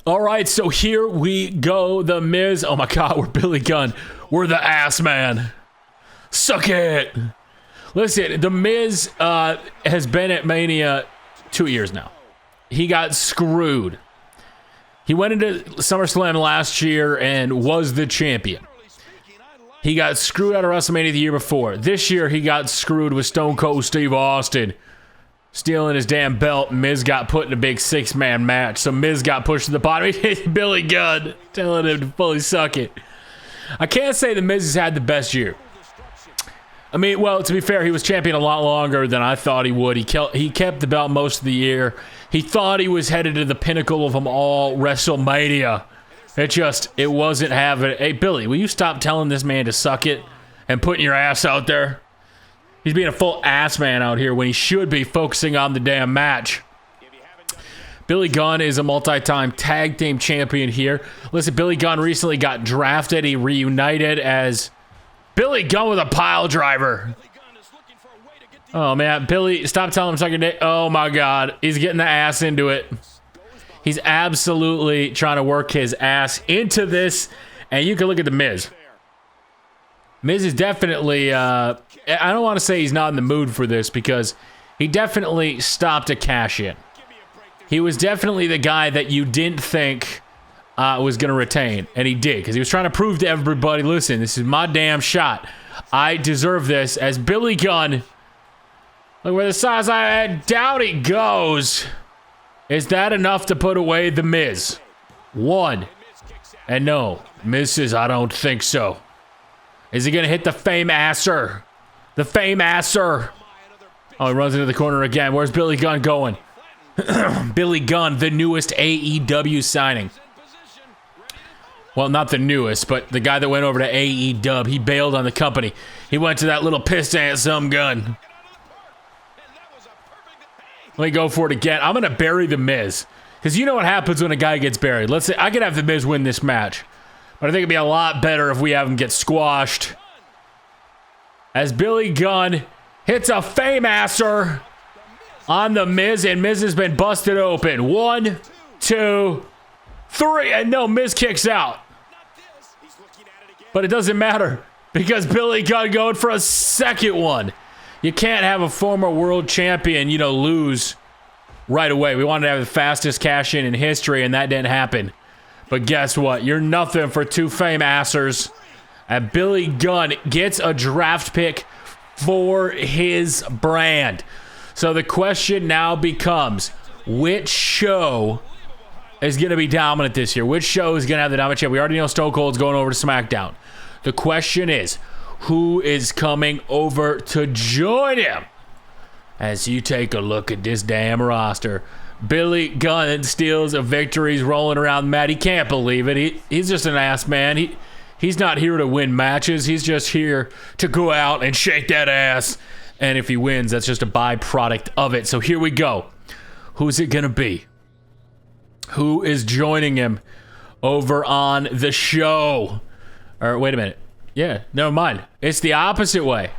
All right, so here we go. The Miz. Oh my God, we're Billy Gunn. We're the ass man. Suck it. Listen, the Miz has been at Mania 2 years now. He got screwed. He went into SummerSlam last year and was the champion. He got screwed out of WrestleMania the year before. This year, he got screwed with Stone Cold Steve Austin stealing his damn belt. Miz got put in a big six-man match. So Miz got pushed to the bottom. Billy Gunn telling him to fully suck it. I can't say the Miz has had the best year. I mean, well, to be fair, he was champion a lot longer than I thought he would. He kept the belt most of the year. He thought he was headed to the pinnacle of them all, Wrestlemania. It wasn't having it. Hey, Billy, will you stop telling this man to suck it and putting your ass out there? He's being a full ass man out here when he should be focusing on the damn match. Billy Gunn is a multi-time tag team champion here. Listen, Billy Gunn recently got drafted. He reunited as Billy Gunn with a pile driver. Oh, man. Billy, stop telling him sucking dick. Oh, my God. He's getting the ass into it. He's absolutely trying to work his ass into this. And you can look at the Miz. Miz is definitely, I don't want to say he's not in the mood for this because he definitely stopped a cash in. He was definitely the guy that you didn't think was going to retain, and he did, because he was trying to prove to everybody, listen, this is my damn shot. I deserve this as Billy Gunn. Look where the size I doubt it goes. Is that enough to put away the Miz? One. And no, Miz says, I don't think so. Is he going to hit the Fame-asser? The Fame-asser. Oh, he runs into the corner again. Where's Billy Gunn going? Billy Gunn, the newest AEW signing. Well, not the newest, but the guy that went over to AEW. He bailed on the company. He went to that little piss-ass some gun. Let me go for it again. I'm going to bury the Miz. Because you know what happens when a guy gets buried. Let's say I could have the Miz win this match. But I think it'd be a lot better if we have him get squashed. As Billy Gunn hits a Fame-asser on the Miz, and Miz has been busted open. 1, 2, 3, and no, Miz kicks out. But it doesn't matter because Billy Gunn going for a second one. You can't have a former world champion, lose right away. We wanted to have the fastest cash-in history, and that didn't happen. But guess what? You're nothing for two Fame-assers. And Billy Gunn gets a draft pick for his brand. So the question now becomes, which show is going to be dominant this year? Which show is going to have the dominant champ? We already know Stone Cold's going over to Smackdown. The question is, who is coming over to join him? As you take a look at this damn roster, Billy Gunn steals a victory. He's rolling around mad. He can't believe it. He's just an ass man. He's not here to win matches. He's just here to go out and shake that ass. And if he wins, that's just a byproduct of it. So here we go. Who's it going to be? Who is joining him over on the show? Or wait a minute. Yeah, never mind. It's the opposite way.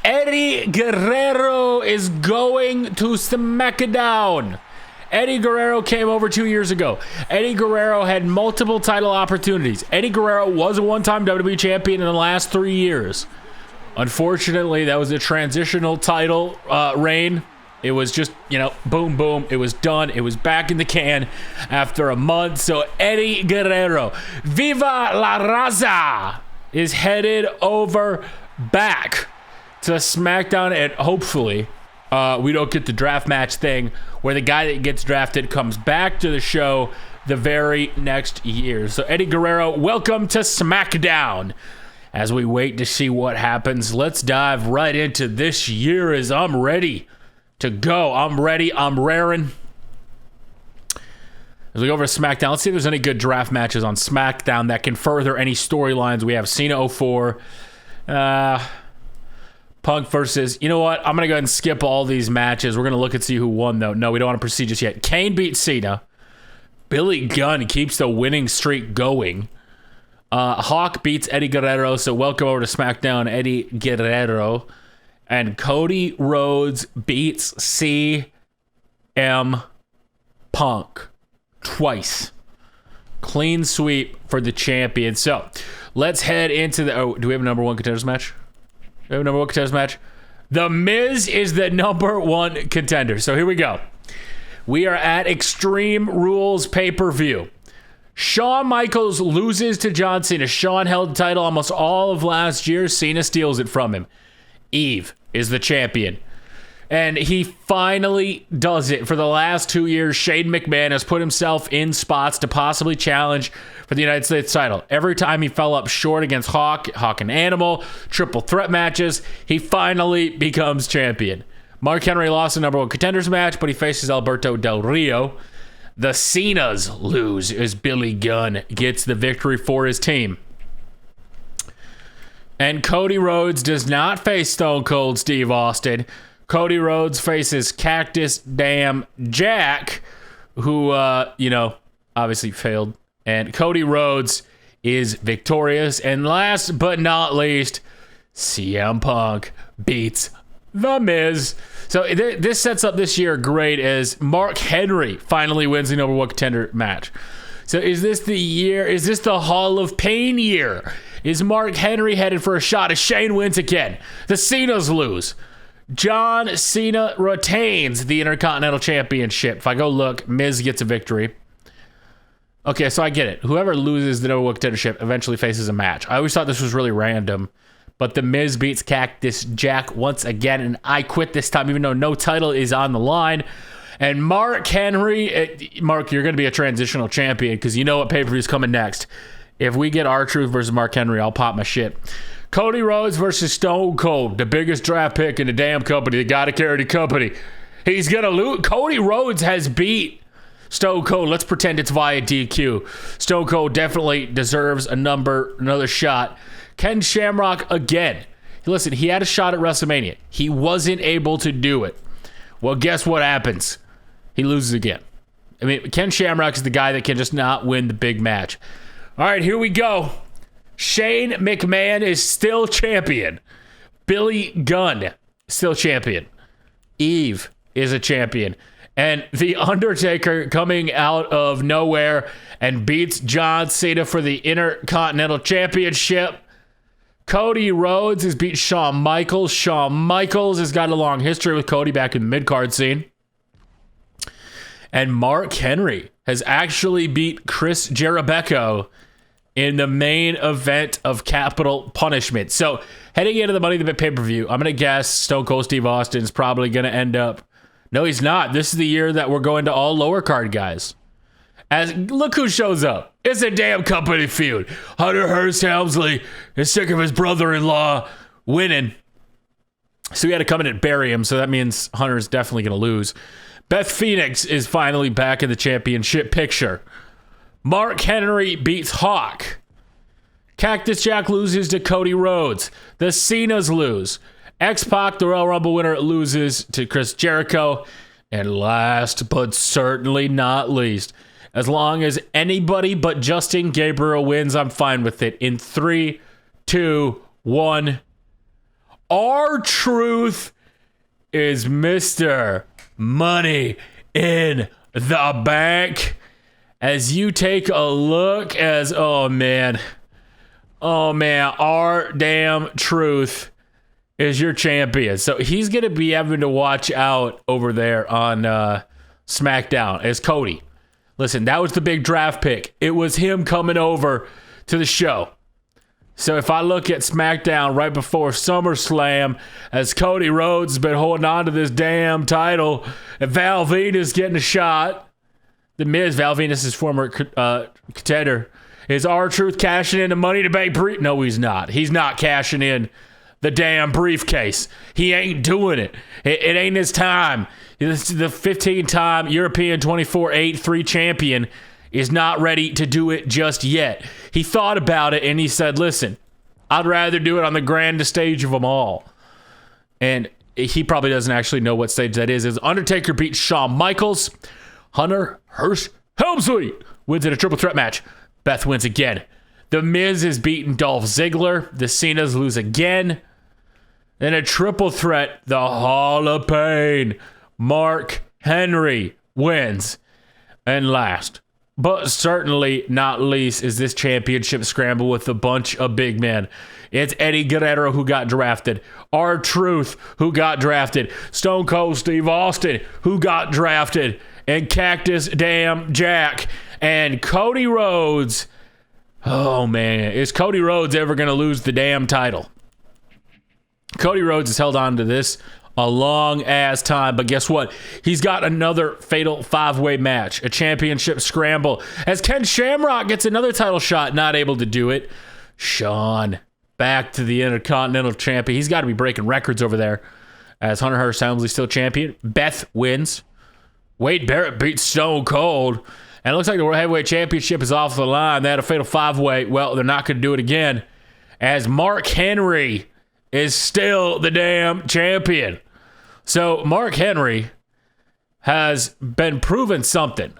Eddie Guerrero is going to Smackdown. Eddie Guerrero came over 2 years ago. Eddie Guerrero had multiple title opportunities. Eddie Guerrero was a one-time WWE champion in the last 3 years. Unfortunately, that was a transitional title reign. It was just, boom, boom. It was done. It was back in the can after a month. So Eddie Guerrero, Viva la Raza, is headed over back to SmackDown, and hopefully we don't get the draft match thing where the guy that gets drafted comes back to the show the very next year. So Eddie Guerrero, welcome to SmackDown. As we wait to see what happens, let's dive right into this year as I'm ready to go. I'm ready. I'm raring. As we go over to SmackDown, let's see if there's any good draft matches on SmackDown that can further any storylines. We have Cena 04. Punk versus, you know what? I'm going to go ahead and skip all these matches. We're going to look and see who won, though. No, we don't want to proceed just yet. Kane beats Cena. Billy Gunn keeps the winning streak going. Hawk beats Eddie Guerrero, so welcome over to SmackDown, Eddie Guerrero. And Cody Rhodes beats CM Punk twice. clean sweep for the champion. So let's head into the... Oh, do we have a number one contenders match? We have a number one contenders match. The Miz is the number one contender. So here we go. We are at Extreme Rules pay-per-view. Shawn Michaels loses to John Cena. Shawn held the title almost all of last year. Cena steals it from him. Eve is the champion. And he finally does it. For the last 2 years, Shane McMahon has put himself in spots to possibly challenge for the United States title. Every time he fell up short against Hawk and Animal, triple threat matches, he finally becomes champion. Mark Henry lost the number one contenders match, but he faces Alberto Del Rio. The Cenas lose as Billy Gunn gets the victory for his team. And Cody Rhodes does not face Stone Cold Steve Austin. Cody Rhodes faces Cactus Damn Jack, who, obviously failed. And Cody Rhodes is victorious. And last but not least, CM Punk beats The Miz. So this sets up this year great as Mark Henry finally wins the number one contender match. So is this the year? Is this the Hall of Pain year? Is Mark Henry headed for a shot as Shane wins again? The Cenas lose. John Cena retains the Intercontinental Championship. If I go look, Miz gets a victory. Okay, so I get it. Whoever loses the number one contendership eventually faces a match. I always thought this was really random, but the Miz beats Cactus Jack once again, and I quit this time even though no title is on the line. And Mark Henry, Mark, you're going to be a transitional champion because you know what pay-per-view is coming next. If we get RTruth versus Mark Henry, I'll pop my shit. Cody Rhodes versus Stone Cold, the biggest draft pick in the damn company, the guy to carry the company. He's going to lose. Cody Rhodes has beat Stone Cold. Let's pretend it's via DQ. Stone Cold definitely deserves another shot. Ken Shamrock again. Listen, he had a shot at WrestleMania. He wasn't able to do it. Well, guess what happens? He loses again. I mean, Ken Shamrock is the guy that can just not win the big match. All right, here we go. Shane McMahon is still champion. Billy Gunn, still champion. Eve is a champion. And The Undertaker coming out of nowhere and beats John Cena for the Intercontinental Championship. Cody Rhodes has beat Shawn Michaels. Shawn Michaels has got a long history with Cody back in the mid-card scene. And Mark Henry has actually beat Chris Jericho in the main event of Capital Punishment. So heading into the Money in the Bank pay-per-view, I'm going to guess Stone Cold Steve Austin is probably going to end up... No, he's not. This is the year that we're going to all lower card guys. Look who shows up. It's a damn company feud. Hunter Hearst Helmsley is sick of his brother-in-law winning. So we had to come in and bury him, so that means Hunter's definitely going to lose. Beth Phoenix is finally back in the championship picture. Mark Henry beats Hawk. Cactus Jack loses to Cody Rhodes. The Cenas lose. X-Pac, the Royal Rumble winner, loses to Chris Jericho. And last but certainly not least, as long as anybody but Justin Gabriel wins, I'm fine with it. In 3, 2, 1. RTruth is Mr. Money in the Bank. As you take a look as, oh man, our damn Truth is your champion. So he's going to be having to watch out over there on Smackdown as Cody. Listen, that was the big draft pick. It was him coming over to the show. So if I look at Smackdown right before SummerSlam, as Cody Rhodes has been holding on to this damn title, and Val Venis getting a shot. The Miz, Val Venis' former contender, is RTruth cashing in the Money to Bank brief? No, he's not. He's not cashing in the damn briefcase. He ain't doing it. It ain't his time. This is the 15-time European 24/8-3 champion is not ready to do it just yet. He thought about it and he said, listen, I'd rather do it on the grandest stage of them all. And he probably doesn't actually know what stage that is. As Undertaker beats Shawn Michaels, Hunter Hearst Helmsley wins in a triple threat match. Beth wins again. The Miz is beating Dolph Ziggler. The Cenas lose again. In a triple threat, the Hall of Pain, Mark Henry wins. And last but certainly not least is this championship scramble with a bunch of big men. It's Eddie Guerrero who got drafted, RTruth who got drafted, Stone Cold Steve Austin who got drafted, and Cactus Damn Jack, and Cody Rhodes. Oh man, is Cody Rhodes ever going to lose the damn title? Cody Rhodes has held on to this a long ass time, but guess what? He's got another fatal 5-way match, a championship scramble, as Ken Shamrock gets another title shot, not able to do it. Shawn back to the Intercontinental Champion. He's got to be breaking records over there, as Hunter Hearst Helmsley still champion. Beth wins. Wade Barrett beats Stone Cold, and it looks like the World Heavyweight Championship is off the line. They had a fatal 5-way. Well, they're not going to do it again, as Mark Henry is still the damn champion. So Mark Henry has been proven something.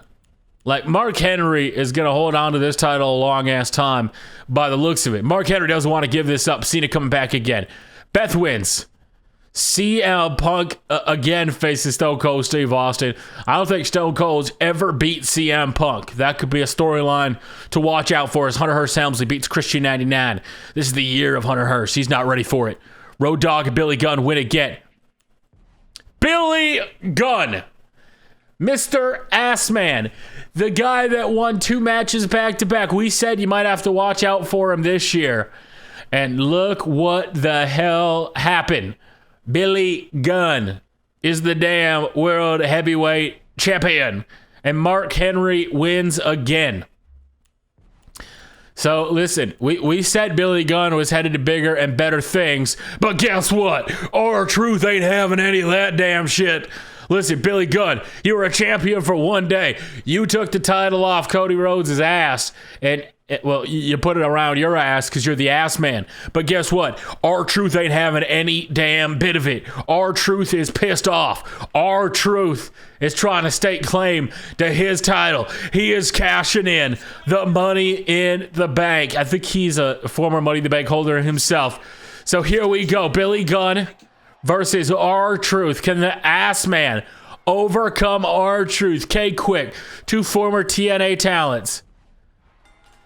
Like, Mark Henry is going to hold on to this title a long-ass time by the looks of it. Mark Henry doesn't want to give this up. Cena coming back again. Beth wins. CM Punk again faces Stone Cold Steve Austin. I don't think Stone Cold's ever beat CM Punk. That could be a storyline to watch out for as Hunter Hearst Helmsley beats Christian 99. This is the year of Hunter Hearst. He's not ready for it. Road Dogg and Billy Gunn win again. Billy Gunn, Mr. Assman, the guy that won 2 matches back-to-back. We said you might have to watch out for him this year. And look what the hell happened. Billy Gunn is the damn World Heavyweight Champion. And Mark Henry wins again. So, listen, we said Billy Gunn was headed to bigger and better things, but guess what? RTruth ain't having any of that damn shit. Listen, Billy Gunn, you were a champion for one day. You took the title off Cody Rhodes' ass, and, well, you put it around your ass because you're the ass man. But guess what? RTruth ain't having any damn bit of it. RTruth is pissed off. RTruth is trying to stake claim to his title. He is cashing in the Money in the Bank. I think he's a former Money in the Bank holder himself. So here we go. Billy Gunn versus RTruth. Can the ass man overcome RTruth? K-Quick, 2 former TNA talents.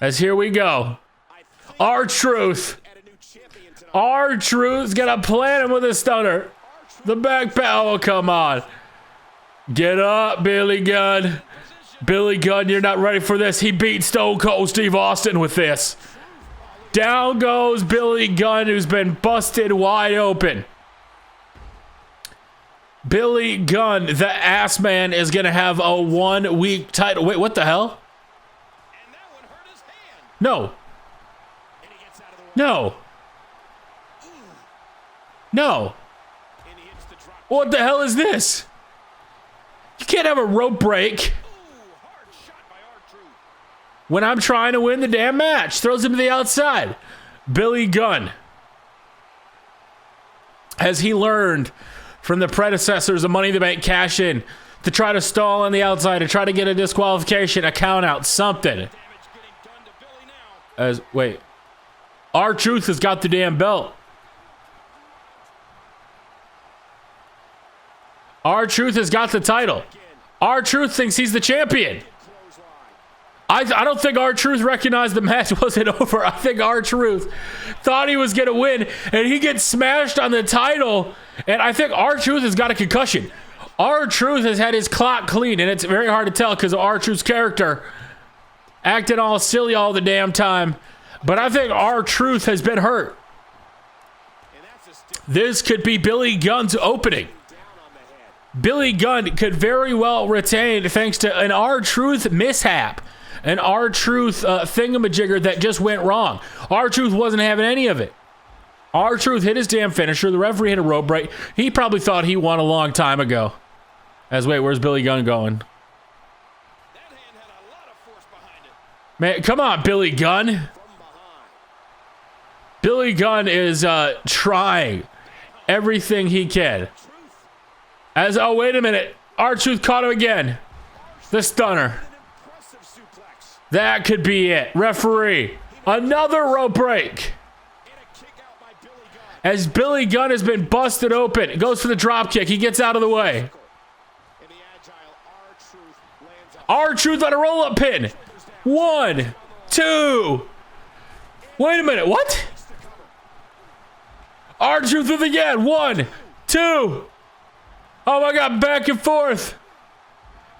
As here we go. RTruth's gonna plant him with a stunner. The back power, come on. Get up, Billy Gunn. Billy Gunn, you're not ready for this. He beat Stone Cold Steve Austin with this. Down goes Billy Gunn, who's been busted wide open. Billy Gunn, the ass man, is gonna have a 1-week title. Wait, what the hell? No. No. No. What the hell is this? You can't have a rope break when I'm trying to win the damn match. Throws him to the outside. Billy Gunn, has he learned from the predecessors of Money in the Bank cash in to try to stall on the outside, to try to get a disqualification, a count out, something? Wait, RTruth has got the damn belt. RTruth has got the title. RTruth thinks he's the champion. I don't think RTruth recognized the match wasn't over. I think RTruth thought he was going to win, and he gets smashed on the title, and I think RTruth has got a concussion. RTruth has had his clock clean, and it's very hard to tell because of RTruth's character acting all silly all the damn time. But I think RTruth has been hurt. This could be Billy Gunn's opening. Billy Gunn could very well retain thanks to an RTruth mishap. An RTruth thingamajigger that just went wrong. RTruth wasn't having any of it. RTruth hit his damn finisher. The referee hit a rope break. He probably thought he won a long time ago. Wait, where's Billy Gunn going? Man, come on, Billy Gunn. Billy Gunn is trying everything he can. Oh, wait a minute. RTruth caught him again. The stunner. That could be it. Referee. Another rope break. As Billy Gunn has been busted open. Goes for the drop kick. He gets out of the way. R-Truth on a roll-up pin. 1, 2. Wait a minute, what? R-Truth with again. 1, 2. Oh my God, back and forth.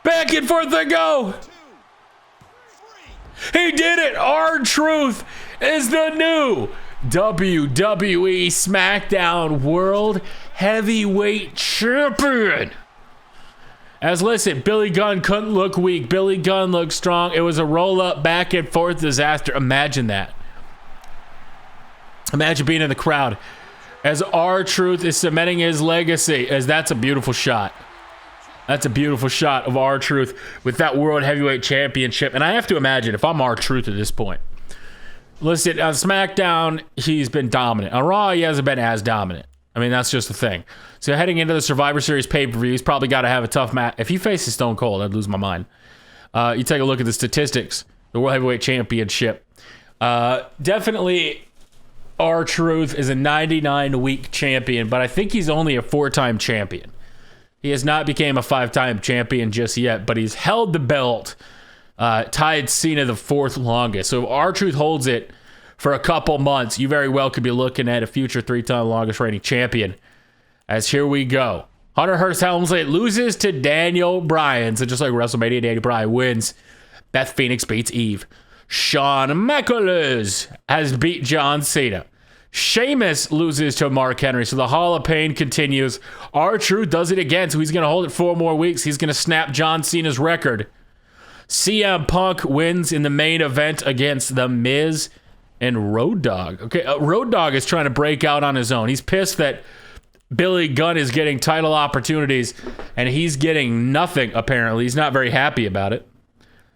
Back and forth they go. He did it. R-Truth is the new WWE Smackdown World Heavyweight Champion. As listen, Billy Gunn couldn't look weak. Billy Gunn looked strong. It was a roll-up, back and forth disaster. Imagine that. Imagine being in the crowd as R-Truth is cementing his legacy. As that's a beautiful shot. That's a beautiful shot of R-Truth with that World Heavyweight Championship. And I have to imagine if I'm R-Truth at this point. Listen, on SmackDown, he's been dominant. On Raw, he hasn't been as dominant. I mean, that's just the thing. So heading into the Survivor Series pay-per-view, he's probably got to have a tough match. If he faces Stone Cold, I'd lose my mind. You take a look at the statistics. The World Heavyweight Championship. Definitely, R-Truth is a 99-week champion, but I think he's only a 4-time champion. He has not become a 5-time champion just yet, but he's held the belt, tied Cena the 4th longest. So if R-Truth holds it for a couple months, you very well could be looking at a future 3-time longest reigning champion. As here we go. Hunter Hearst Helmsley loses to Daniel Bryan. So just like WrestleMania, Daniel Bryan wins. Beth Phoenix beats Eve. Shawn Michaels has beat John Cena. Sheamus loses to Mark Henry. So the Hall of Pain continues. R-Truth does it again. So he's going to hold it 4 more weeks. He's going to snap John Cena's record. CM Punk wins in the main event against The Miz and Road Dogg. Okay, Road Dogg is trying to break out on his own. He's pissed that Billy Gunn is getting title opportunities and he's getting nothing, apparently. He's not very happy about it.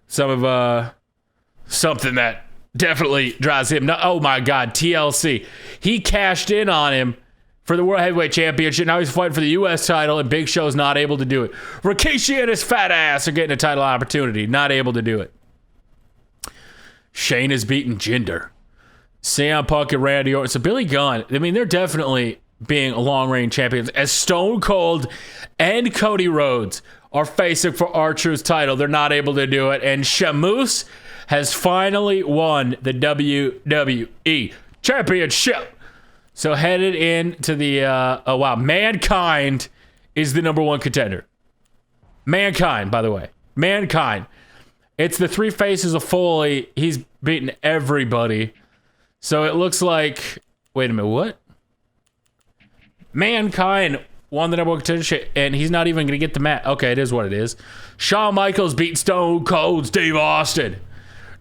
Something that definitely drives him nuts. Oh my God, TLC. He cashed in on him for the World Heavyweight Championship. Now he's fighting for the U.S. title and Big Show's not able to do it. Rikishi and his fat ass are getting a title opportunity. Not able to do it. Shane is beating Jinder. CM Punk and Randy Orton. So Billy Gunn, I mean, they're definitely being long-range champions. As Stone Cold and Cody Rhodes are facing for R-Truth's title, they're not able to do it. And Sheamus has finally won the WWE Championship. So headed into the, Mankind is the #1 contender. Mankind, by the way. Mankind. It's the 3 faces of Foley. He's beaten everybody. So it looks like, wait a minute, what? Mankind won the #1 contendership, and he's not even going to get the match. Okay, it is what it is. Shawn Michaels beat Stone Cold Steve Austin.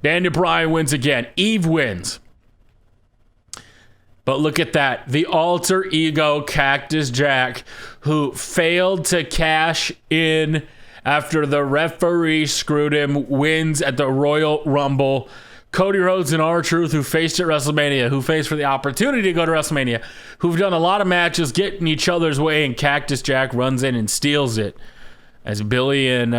Daniel Bryan wins again. Eve wins. But look at that. The alter ego Cactus Jack, who failed to cash in after the referee screwed him, wins at the Royal Rumble. Cody Rhodes and R-Truth, who faced at WrestleMania, who faced for the opportunity to go to WrestleMania, who've done a lot of matches getting each other's way, and Cactus Jack runs in and steals it. As Billy and,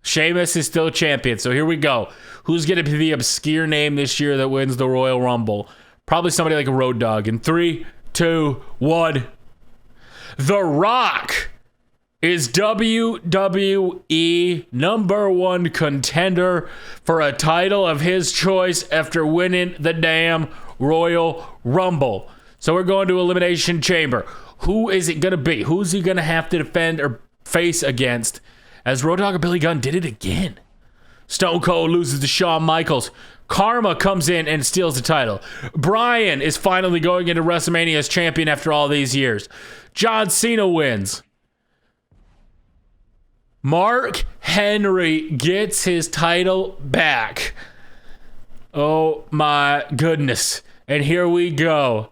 Sheamus is still champion. So here we go. Who's going to be the obscure name this year that wins the Royal Rumble? Probably somebody like a Road Dogg. In 3, 2, 1. The Rock is WWE #1 contender for a title of his choice after winning the damn Royal Rumble. So we're going to Elimination Chamber. Who is it going to be? Who's he going to have to defend or face against? As Road Dogg or Billy Gunn did it again. Stone Cold loses to Shawn Michaels. Karma comes in and steals the title. Bryan is finally going into WrestleMania as champion after all these years. John Cena wins. Mark Henry gets his title back. Oh my goodness. And here we go.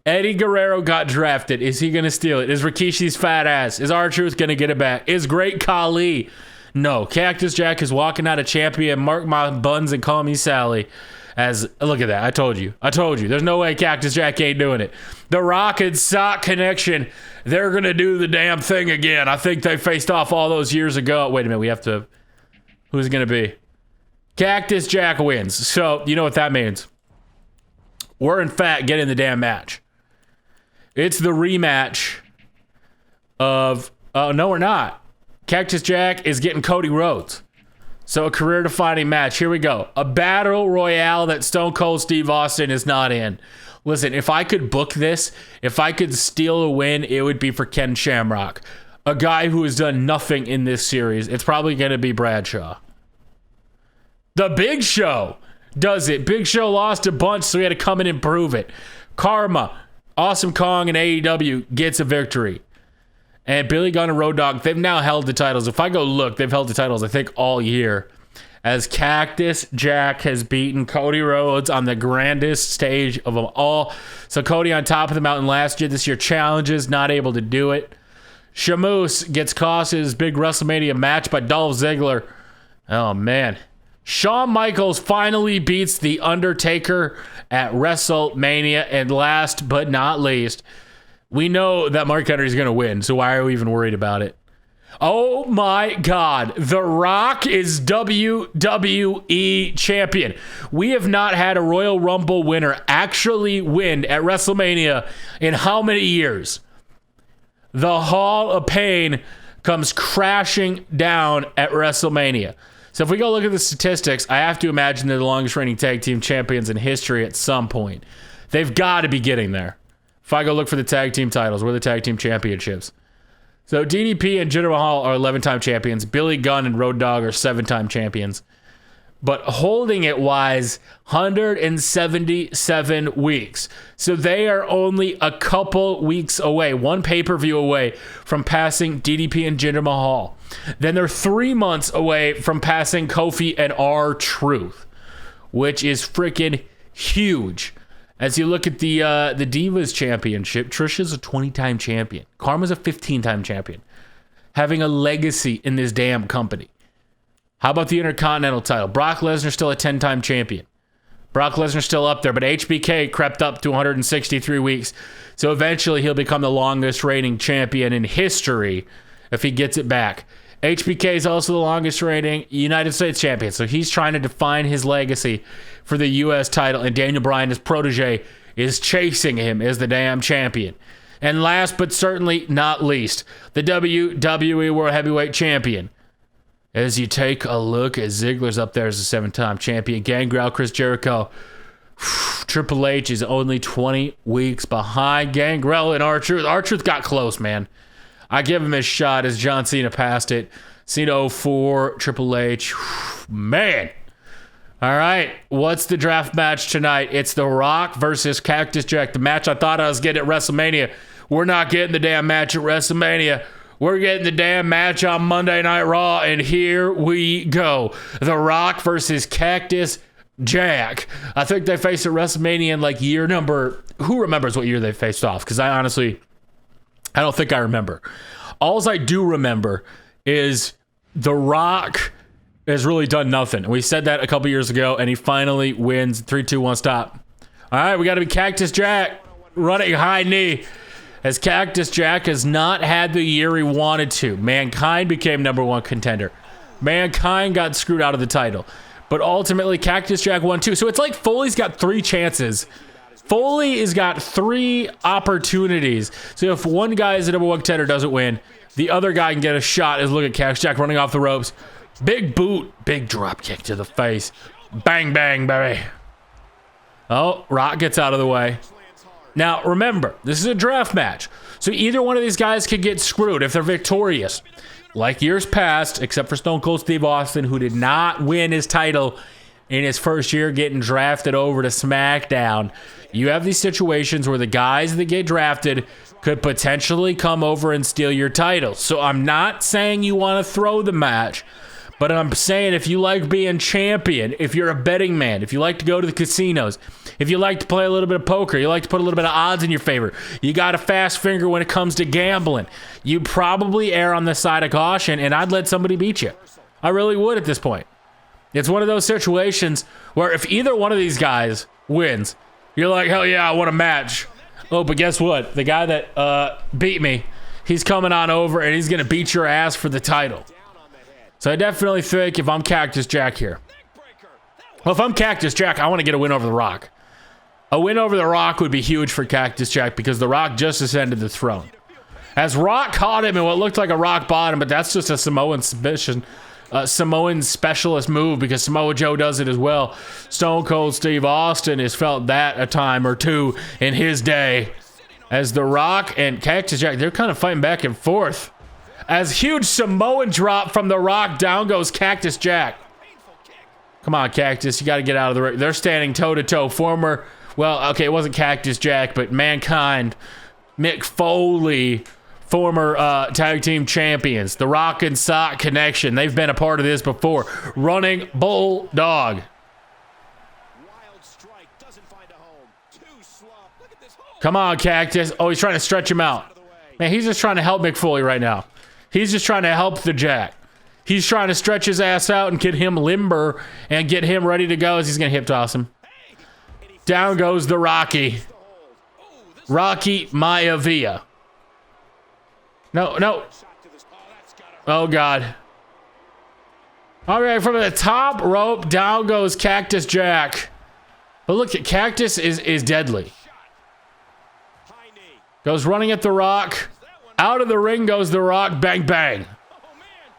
Eddie Guerrero got drafted. Is he going to steal it? Is Rikishi's fat ass? Is R-Truth going to get it back? Is Great Khali? No. Cactus Jack is walking out a champion. Mark my buns and call me Sally. As, look at that. I told you. There's no way Cactus Jack ain't doing it. The Rock and Sock connection. They're going to do the damn thing again. I think they faced off all those years ago. Wait a minute. We have to... Who's it going to be? Cactus Jack wins. So, you know what that means. We're, in fact, getting the damn match. It's the rematch of... Oh, no, we're not. Cactus Jack is getting Cody Rhodes. So a career-defining match. Here we go. A battle royale that Stone Cold Steve Austin is not in. Listen, if I could book this, if I could steal a win, it would be for Ken Shamrock. A guy who has done nothing in this series. It's probably going to be Bradshaw. The Big Show does it. Big Show lost a bunch, so he had to come in and prove it. Karma, Awesome Kong, and AEW gets a victory. And Billy Gunn and Road Dogg, they've now held the titles. If I go look, they've held the titles, I think, all year. As Cactus Jack has beaten Cody Rhodes on the grandest stage of them all. So Cody on top of the mountain last year. This year challenges, not able to do it. Shamoose gets cost his big WrestleMania match by Dolph Ziggler. Oh, man. Shawn Michaels finally beats The Undertaker at WrestleMania. And last but not least, we know that Mark Henry's going to win, so why are we even worried about it? Oh my God, The Rock is WWE champion. We have not had a Royal Rumble winner actually win at WrestleMania in how many years? The Hall of Pain comes crashing down at WrestleMania. So if we go look at the statistics, I have to imagine they're the longest reigning tag team champions in history at some point. They've got to be getting there. If I go look for the tag team titles, where are the tag team championships? So DDP and Jinder Mahal are 11-time champions. Billy Gunn and Road Dogg are 7-time champions. But holding it wise, 177 weeks. So they are only a couple weeks away, one pay-per-view away from passing DDP and Jinder Mahal. Then they're 3 months away from passing Kofi and RTruth, which is freaking huge. As you look at the Divas Championship, Trisha's a 20-time champion. Karma's a 15-time champion. Having a legacy in this damn company. How about the Intercontinental title? Brock Lesnar's still a 10-time champion. Brock Lesnar's still up there, but HBK crept up to 163 weeks. So eventually he'll become the longest reigning champion in history if he gets it back. HBK is also the longest reigning United States champion, so he's trying to define his legacy for the U.S. title, and Daniel Bryan, his protege, is chasing him as the damn champion. And last but certainly not least, the WWE World Heavyweight Champion. As you take a look at Ziggler's up there as a 7-time champion, Gangrel, Chris Jericho, Triple H is only 20 weeks behind Gangrel and RTruth. RTruth got close, man. I give him his shot as John Cena passed it. Cena 04, Triple H. Man. All right. What's the draft match tonight? It's The Rock versus Cactus Jack. The match I thought I was getting at WrestleMania. We're not getting the damn match at WrestleMania. We're getting the damn match on Monday Night Raw. And here we go. The Rock versus Cactus Jack. I think they faced at WrestleMania in like year number. Who remembers what year they faced off? Because I don't think I remember. Alls I do remember is The Rock has really done nothing. And we said that a couple years ago, and he finally wins. 3, 2, 1, stop. All right, we got to be Cactus Jack running high knee. As Cactus Jack has not had the year he wanted to. Mankind became #1 contender. Mankind got screwed out of the title. But ultimately, Cactus Jack won too. So it's like Foley's got 3 chances. Foley has got 3 opportunities. So if one guy is the #1 contender doesn't win, the other guy can get a shot. As look at Cactus Jack running off the ropes. Big boot. Big drop kick to the face. Bang, bang, baby. Oh, Rock gets out of the way. Now, remember, this is a draft match. So either one of these guys could get screwed if they're victorious. Like years past, except for Stone Cold Steve Austin, who did not win his title in his first year getting drafted over to Smackdown. You have these situations where the guys that get drafted could potentially come over and steal your title. So I'm not saying you want to throw the match, but I'm saying if you like being champion, if you're a betting man, if you like to go to the casinos, if you like to play a little bit of poker, you like to put a little bit of odds in your favor, you got a fast finger when it comes to gambling, you probably err on the side of caution, and I'd let somebody beat you. I really would at this point. It's one of those situations where if either one of these guys wins, you're like, hell yeah, I want a match. Oh, but guess what? The guy that beat me, he's coming on over, and he's going to beat your ass for the title. So I definitely think if I'm Cactus Jack here. Well, if I'm Cactus Jack, I want to get a win over The Rock. A win over The Rock would be huge for Cactus Jack because The Rock just ascended the throne. As Rock caught him in what looked like a rock bottom, but that's just a Samoan submission. Samoan specialist move because Samoa Joe does it as well. Stone Cold Steve Austin has felt that a time or two in his day. As The Rock and Cactus Jack, they're kind of fighting back and forth. As huge Samoan drop from The Rock, down goes Cactus Jack. Come on, Cactus, you got to get out of the ring. They're standing toe-to-toe. Former, well, okay, it wasn't Cactus Jack, but Mankind, Mick Foley, former tag team champions. The Rock and Sock connection. They've been a part of this before. Running Bulldog. Come on, Cactus. Oh, he's trying to stretch him out. Man, he's just trying to help Mick Foley right now. He's just trying to help the Jack. He's trying to stretch his ass out and get him limber and get him ready to go as he's going to hip toss him. Down goes the Rocky. Rocky Maivia. No, no. Oh, God. All right, from the top rope, down goes Cactus Jack. But look, Cactus is deadly. Goes running at The Rock. Out of the ring goes The Rock. Bang, bang.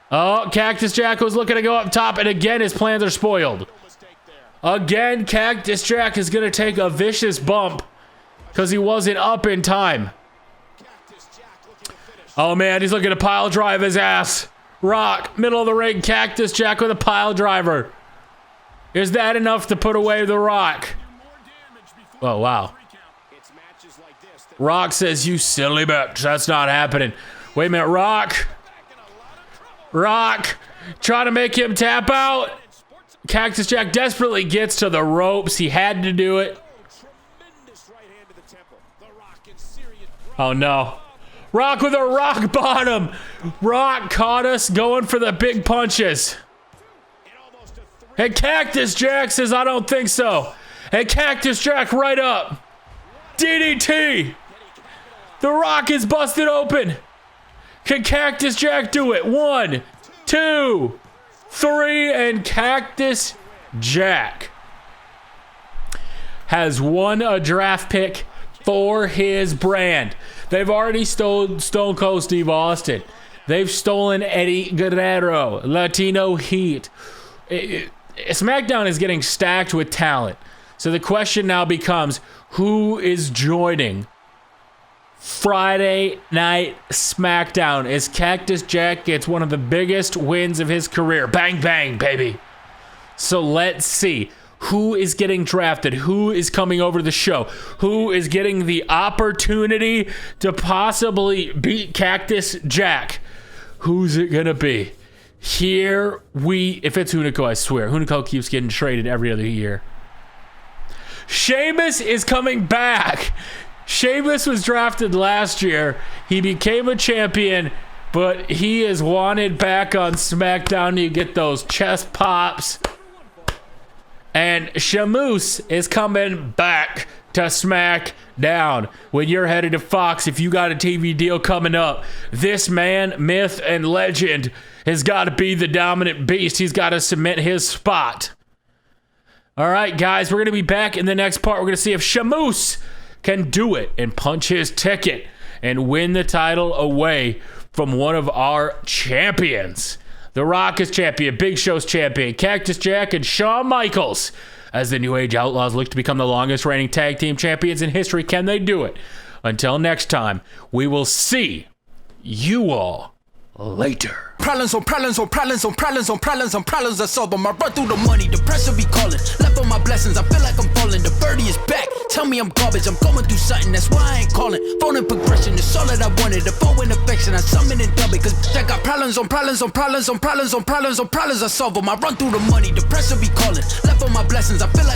Oh, Cactus Jack was looking to go up top, and again, his plans are spoiled. Again, Cactus Jack is going to take a vicious bump because he wasn't up in time. Oh, man, he's looking to pile drive his ass. Rock, middle of the ring, Cactus Jack with a pile driver. Is that enough to put away The Rock? Oh, wow. Rock says, you silly bitch. That's not happening. Wait a minute, Rock. Rock. Trying to make him tap out. Cactus Jack desperately gets to the ropes. He had to do it. Oh, no. Rock with a rock bottom. Rock caught us going for the big punches. And Cactus Jack says, I don't think so. And Cactus Jack right up. DDT. The Rock is busted open. Can Cactus Jack do it? 1, 2, 3, and Cactus Jack has won a draft pick for his brand. They've already stolen Stone Cold Steve Austin. They've stolen Eddie Guerrero, Latino Heat. SmackDown is getting stacked with talent. So the question now becomes, who is joining Friday Night Smackdown as Cactus Jack gets one of the biggest wins of his career? Bang, bang, baby. So let's see. Who is getting drafted? Who is coming over to the show? Who is getting the opportunity to possibly beat Cactus Jack? Who's it going to be? If it's Hunico, I swear. Hunico keeps getting traded every other year. Sheamus is coming back. Sheamus was drafted last year. He became a champion, but he is wanted back on SmackDown. You get those chest pops. And Sheamus is coming back to SmackDown. When you're headed to Fox, if you got a TV deal coming up, this man, myth, and legend has got to be the dominant beast. He's got to cement his spot. All right, guys, we're going to be back in the next part. We're going to see if Sheamus can do it and punch his ticket and win the title away from one of our champions. The Rock is champion, Big Show's champion, Cactus Jack and Shawn Michaels as the New Age Outlaws look to become the longest reigning tag team champions in history. Can they do it? Until next time, we will see you all later. Problems on problems on problems on problems on problems on problems I solve them. I run through the money, the pressure be calling. Left on my blessings, I feel like I'm falling. The birdie is back, tell me I'm garbage. I'm going through something, that's why I ain't calling. Phone and progression, it's all that I wanted. The phone and affection, I summon and dub it. Cause I got problems on problems on problems on problems on problems on problems I solve them. I run through the money, the pressure be calling. Left on my blessings, I feel like